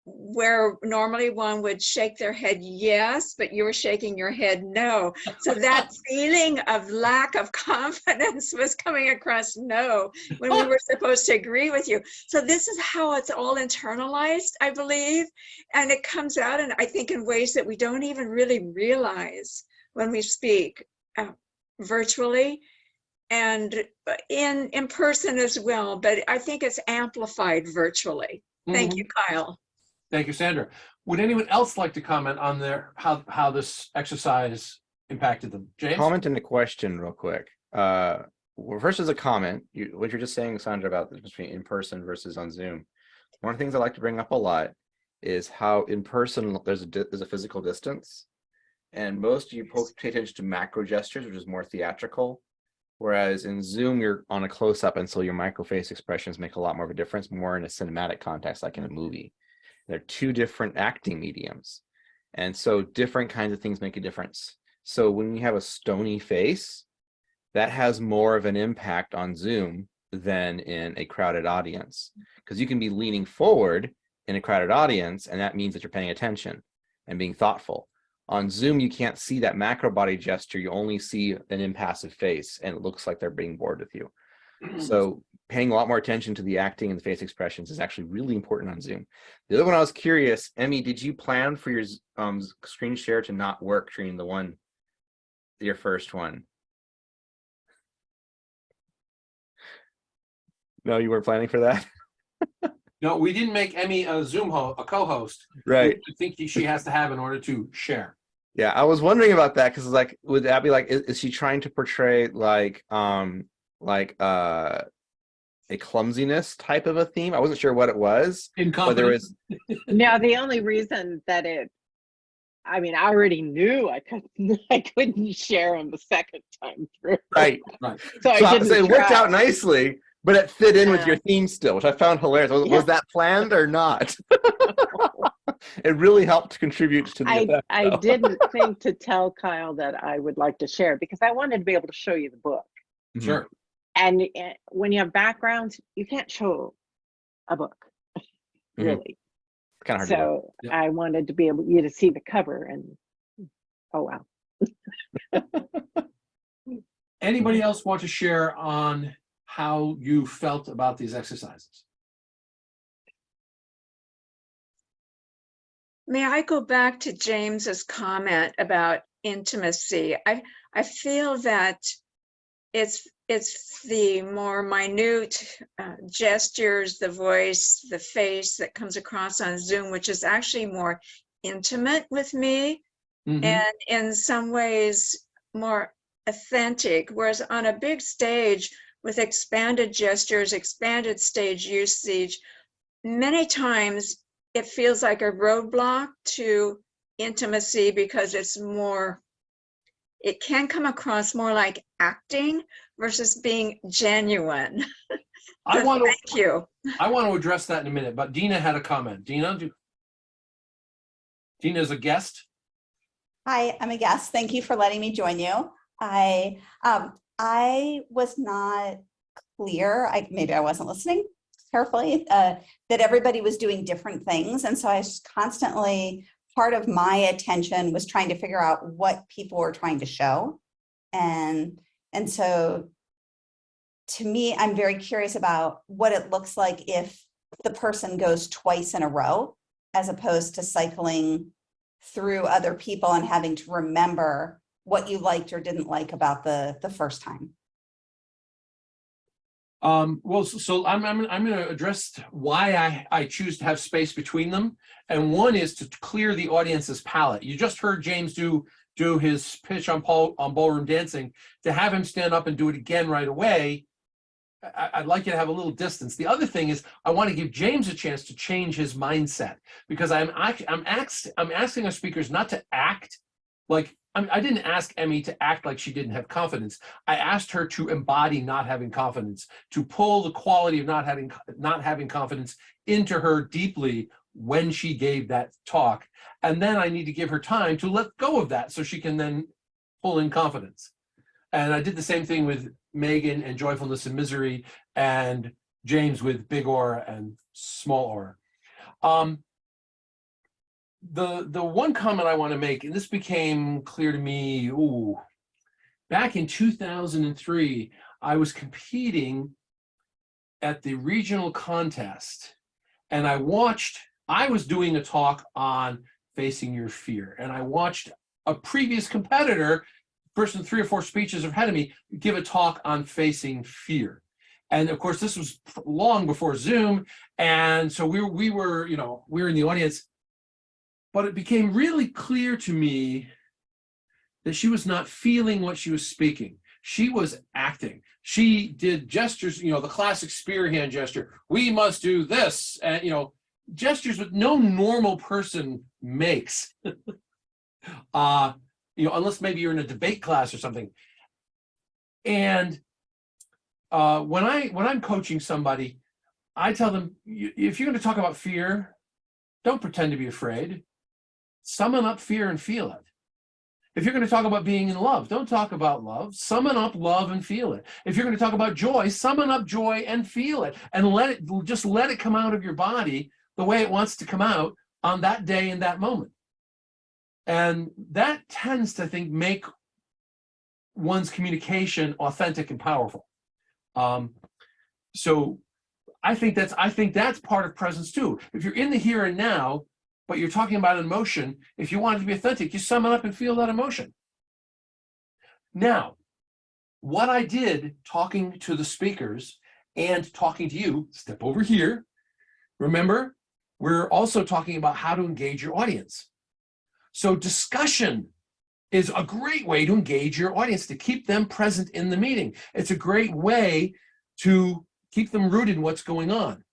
where normally one would shake their head yes, but you were shaking your head no. So that feeling of lack of confidence was coming across no, when we were supposed to agree with you. So this is how it's all internalized, I believe. And it comes out, and I think in ways that we don't even really realize when we speak virtually and in person as well, but I think it's amplified virtually. Thank you, Kyle.
Thank you, Sandra. Would anyone else like to comment on how this exercise impacted them? James?
Comment in the question real quick. Well, first as a comment, what you're just saying, Sandra, about the difference between in person versus on Zoom. One of the things I like to bring up a lot is how in person there's a physical distance, and most of you pay attention to macro gestures, which is more theatrical. Whereas in Zoom, you're on a close-up, and so your micro face expressions make a lot more of a difference, more in a cinematic context, like in a movie. They're 2 different acting mediums. And so different kinds of things make a difference. So when you have a stony face, that has more of an impact on Zoom than in a crowded audience. Because you can be leaning forward in a crowded audience, and that means that you're paying attention and being thoughtful. On Zoom, you can't see that macro body gesture. You only see an impassive face, and it looks like they're being bored with you. So paying a lot more attention to the acting and the face expressions is actually really important on Zoom. The other one I was curious, Emmy, did you plan for your screen share to not work during your first one? No, you weren't planning for that?
No, we didn't make Emmy a co-host.
Right.
I think she has to have in order to share.
Yeah, I was wondering about that because like, would that be like, is she trying to portray like a clumsiness type of a theme? I wasn't sure what it was. Whether
Incompetence.
it's
Now, the only reason that I mean, I already knew I couldn't share them the second time through.
right.
Right.
So I
So
didn't
it worked out
try.
nicely, but it fit in with
Yeah.
your theme still, which I found hilarious. Was
Yeah.
that planned or not? It really helped contribute to the effect.
I
though.
didn't think to tell Kyle that I would like to share because I wanted to be able to show you the book.
Mhm.
Sure.
And when you have backgrounds, you can't show a book,
Mhm.
really.
Kind of hard to do.
So
Yep.
I wanted to be able you to see the cover and oh wow.
Anybody else want to share on how you felt about these exercises?
May I go back to James's comment about intimacy? I feel that it's the more minute gestures, the voice, the face that comes across on Zoom, which is actually more intimate with me
Mhm.
and in some ways more authentic. Whereas on a big stage with expanded gestures, expanded stage usage, many times it feels like a roadblock to intimacy because it can come across more like acting versus being genuine.
I want to
Thank you.
address that in a minute, but Dina had a comment. Dina's a guest.
Hi, I'm a guest. Thank you for letting me join you. I was not clear. Maybe I wasn't listening carefully, that everybody was doing different things. And so I was constantly, part of my attention was trying to figure out what people were trying to show. And so to me, I'm very curious about what it looks like if the person goes twice in a row, as opposed to cycling through other people and having to remember what you liked or didn't like about the first time.
Well, so I'm going to address why I choose to have space between them, and one is to clear the audience's palate. You just heard James do his pitch on ballroom dancing. To have him stand up and do it again right away, I'd like you to have a little distance. The other thing is I want to give James a chance to change his mindset, because I'm asking our speakers not to act like. I didn't ask Emmy to act like she didn't have confidence. I asked her to embody not having confidence, to pull the quality of not having confidence into her deeply when she gave that talk. And then I need to give her time to let go of that so she can then pull in confidence. And I did the same thing with Megan and Joyfulness and Misery, and James with Big Aura and Small Aura. The one comment I want to make, and this became clear to me, back in 2003, I was competing at the regional contest, and I was doing a talk on facing your fear, and I watched a previous competitor, person 3 or 4 speeches ahead of me, give a talk on facing fear. And of course, this was long before Zoom, and so we were in the audience. But it became really clear to me that she was not feeling what she was speaking. She was acting. She did gestures, the classic spear hand gesture. We must do this, and gestures that no normal person makes. Unless maybe you're in a debate class or something. And when I'm coaching somebody, I tell them, if you're going to talk about fear, don't pretend to be afraid. Summon up fear and feel it. If you're going to talk about being in love, don't talk about love. Summon up love and feel it. If you're going to talk about joy, summon up joy and feel it, and let it come out of your body the way it wants to come out on that day and that moment. And that tends to, I think, make one's communication authentic and powerful. So I think that's part of presence too. If you're in the here and now, but you're talking about an emotion, if you want it to be authentic, you sum it up and feel that emotion. Now, what I did talking to the speakers and talking to you, step over here. Remember, we're also talking about how to engage your audience. So discussion is a great way to engage your audience, to keep them present in the meeting. It's a great way to keep them rooted in what's going on.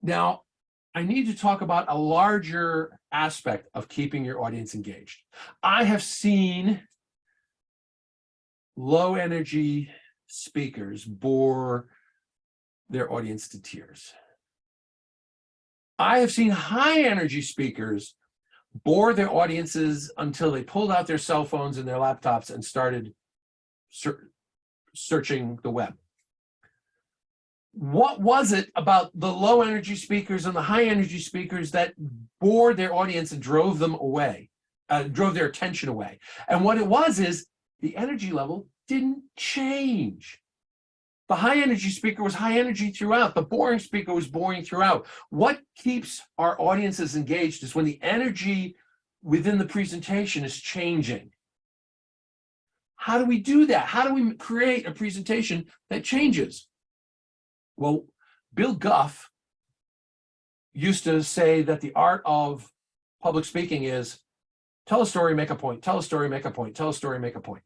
Now, I need to talk about a larger aspect of keeping your audience engaged. I have seen low energy speakers bore their audience to tears. I have seen high energy speakers bore their audiences until they pulled out their cell phones and their laptops and started searching the web. What was it about the low energy speakers and the high energy speakers that bored their audience and drove them away, drove their attention away? And what it was is the energy level didn't change. The high energy speaker was high energy throughout. The boring speaker was boring throughout. What keeps our audiences engaged is when the energy within the presentation is changing. How do we do that? How do we create a presentation that changes? Well, Bill Guff used to say that the art of public speaking is tell a story, make a point, tell a story, make a point, tell a story, make a point.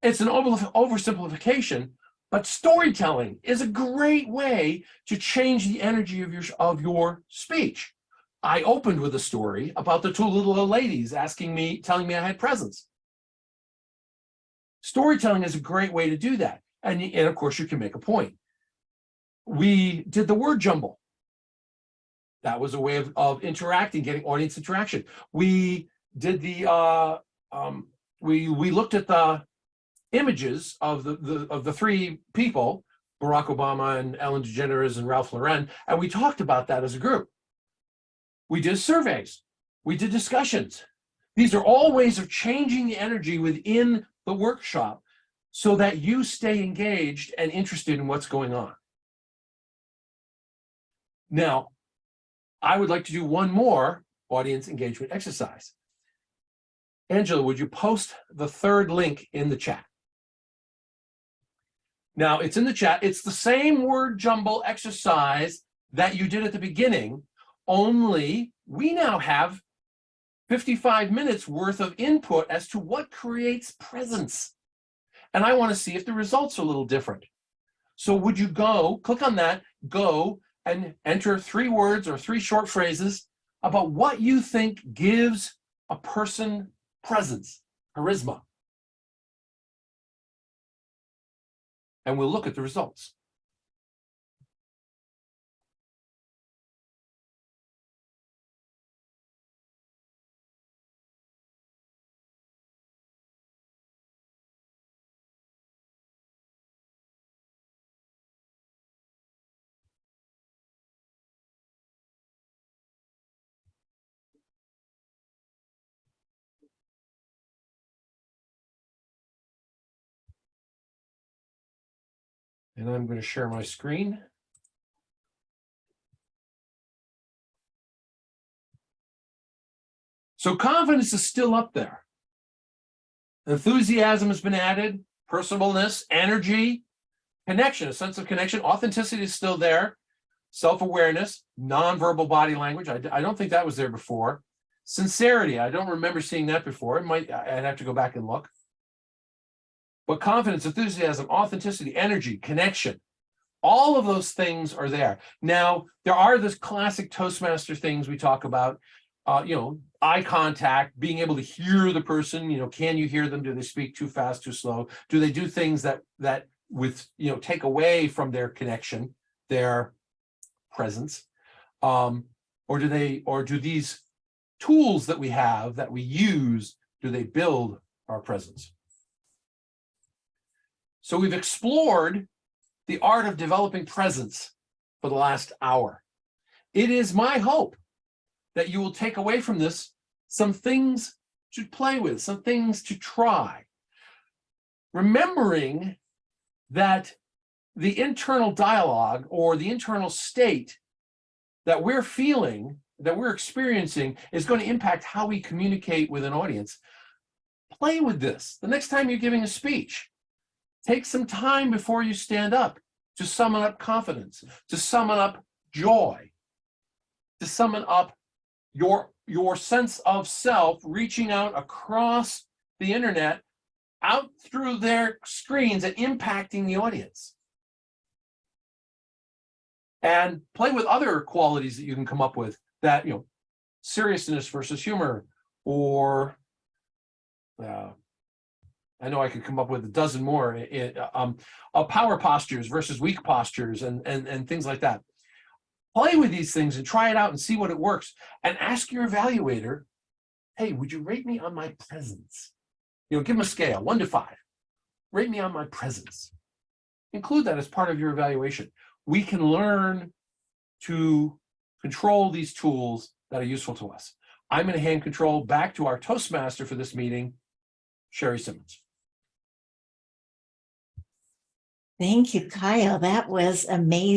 It's an oversimplification, but storytelling is a great way to change the energy of your speech. I opened with a story about the two little old ladies telling me I had presents. Storytelling is a great way to do that. And of course, you can make a point. We did the word jumble. That was a way of interacting, getting audience interaction. We did the, we looked at the images of the three people, Barack Obama and Ellen DeGeneres and Ralph Lauren, and we talked about that as a group. We did surveys. We did discussions. These are all ways of changing the energy within the workshop so that you stay engaged and interested in what's going on. Now, I would like to do one more audience engagement exercise. Angela, would you post the third link in the chat? Now, it's in the chat. It's the same word jumble exercise that you did at the beginning, only we now have 55 minutes worth of input as to what creates presence. And I want to see if the results are a little different. So would you click on that, go and enter 3 words or 3 short phrases about what you think gives a person presence, charisma. And we'll look at the results. And I'm going to share my screen. So confidence is still up there. Enthusiasm has been added, personableness, energy, connection, a sense of connection, authenticity is still there, self-awareness, nonverbal body language. I don't think that was there before. Sincerity, I don't remember seeing that before. I'd have to go back and look. But confidence, enthusiasm, authenticity, energy, connection, all of those things are there. Now, there are those classic Toastmaster things we talk about, eye contact, being able to hear the person, can you hear them? Do they speak too fast, too slow? Do they do things that take away from their connection, their presence? Or do these tools that we have, that we use, do they build our presence? So we've explored the art of developing presence for the last hour. It is my hope that you will take away from this some things to play with, some things to try. Remembering that the internal dialogue or the internal state that we're feeling, that we're experiencing, is going to impact how we communicate with an audience. Play with this. The next time you're giving a speech, take some time before you stand up to summon up confidence, to summon up joy, to summon up your your sense of self reaching out across the internet, out through their screens and impacting the audience. And play with other qualities that you can come up with that, seriousness versus humor, or I know I could come up with a dozen more, power postures versus weak postures and things like that. Play with these things and try it out and see what it works. And ask your evaluator, hey, would you rate me on my presence? Give them a scale, 1 to 5. Rate me on my presence. Include that as part of your evaluation. We can learn to control these tools that are useful to us. I'm going to hand control back to our Toastmaster for this meeting, Sherry Simmons.
Thank you, Kyle. That was amazing.